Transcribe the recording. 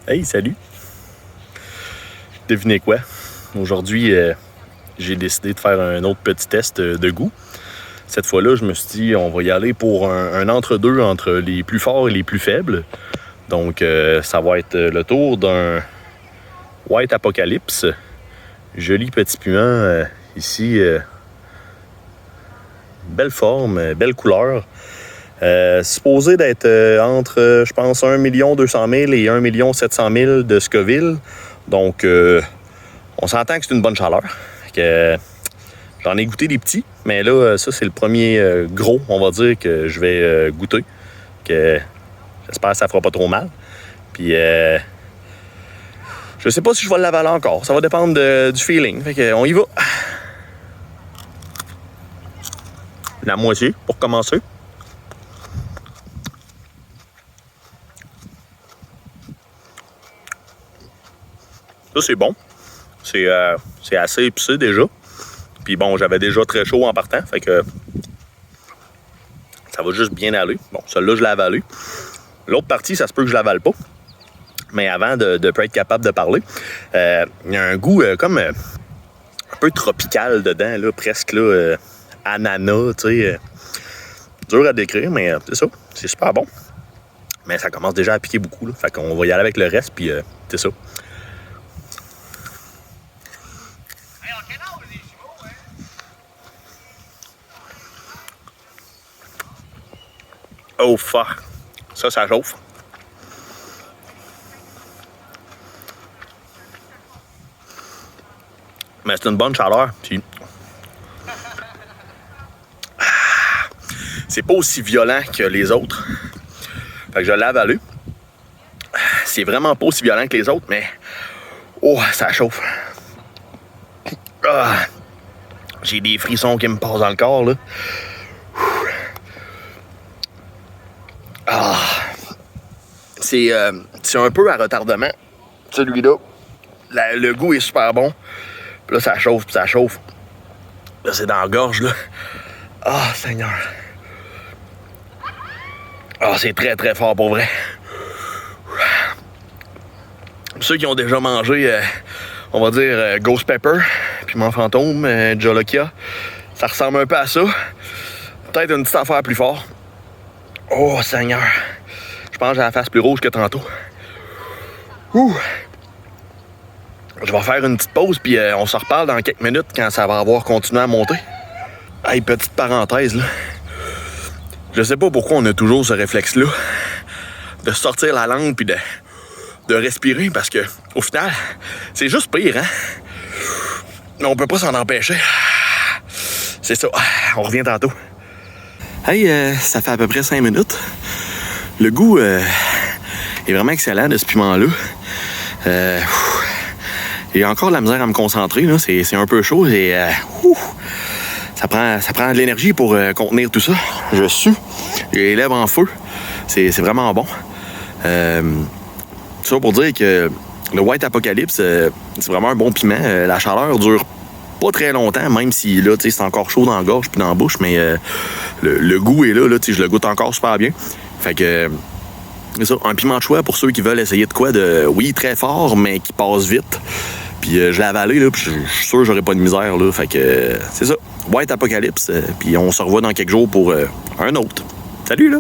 Hey, salut! Devinez quoi? Aujourd'hui, j'ai décidé de faire un autre petit test de goût. Cette fois-là, je me suis dit, on va y aller pour un entre-deux entre les plus forts et les plus faibles. Donc, ça va être le tour d'un White Apocalypse. Joli petit piment ici. Belle forme, belle couleur. Supposé d'être entre, je pense, 1 200 000 et 1 700 000 de Scoville. Donc, on s'entend que c'est une bonne chaleur. J'en ai goûté des petits, mais là, ça, c'est le premier gros, on va dire, que je vais goûter. J'espère que ça fera pas trop mal. Puis, je sais pas si je vais l'avaler encore. Ça va dépendre du feeling. Fait que, on y va. La moitié, pour commencer. Ça, c'est bon. C'est assez épicé déjà. Puis bon, j'avais déjà très chaud en partant. Fait que ça va juste bien aller. Bon, celle-là, je l'ai avalé. L'autre partie, ça se peut que je l'avale pas. Mais avant de pas être capable de parler, il y a un goût comme un peu tropical dedans, là, presque là, ananas, tu sais. Dur à décrire, mais c'est ça. C'est super bon. Mais ça commence déjà à piquer beaucoup. Là. Fait qu'on va y aller avec le reste, puis c'est ça. Oh fuck! Ça chauffe. Mais c'est une bonne chaleur. Puis... c'est pas aussi violent que les autres. Fait que je l'ai avalé. C'est vraiment pas aussi violent que les autres, mais... oh, ça chauffe. Ah, j'ai des frissons qui me passent dans le corps, là. Ah, c'est un peu à retardement, celui-là. Le goût est super bon. Puis là, ça chauffe, puis ça chauffe. Là, c'est dans la gorge, là. Ah, Seigneur. Ah, c'est très, très fort, pour vrai. Ceux qui ont déjà mangé, on va dire, Ghost Pepper, Piment Fantôme, Jolokia, ça ressemble un peu à ça. Peut-être une petite affaire plus fort. Oh, Seigneur. Je pense que j'ai la face plus rouge que tantôt. Ouh. Je vais faire une petite pause, puis on se reparle dans quelques minutes quand ça va avoir continué à monter. Hey, petite parenthèse, là. Je sais pas pourquoi on a toujours ce réflexe-là de sortir la langue puis de respirer, parce que au final, c'est juste pire, hein? Mais on peut pas s'en empêcher. C'est ça. On revient tantôt. Hey, ça fait à peu près 5 minutes. Le goût est vraiment excellent de ce piment-là. J'ai encore de la misère à me concentrer, là. C'est un peu chaud et ça prend de l'énergie pour contenir tout ça. Je sue. J'ai les lèvres en feu. C'est vraiment bon. Ça pour dire que le White Apocalypse, c'est vraiment un bon piment. La chaleur dure pas très longtemps, même si là, c'est encore chaud dans la gorge puis dans la bouche, mais le goût est là, je le goûte encore super bien. Fait que c'est ça, un piment de choix pour ceux qui veulent essayer de quoi de, oui, très fort, mais qui passe vite. Puis je l'ai avalé, là, puis je suis sûr que j'aurai pas de misère, là. Fait que c'est ça, White Apocalypse, puis on se revoit dans quelques jours pour un autre. Salut, là!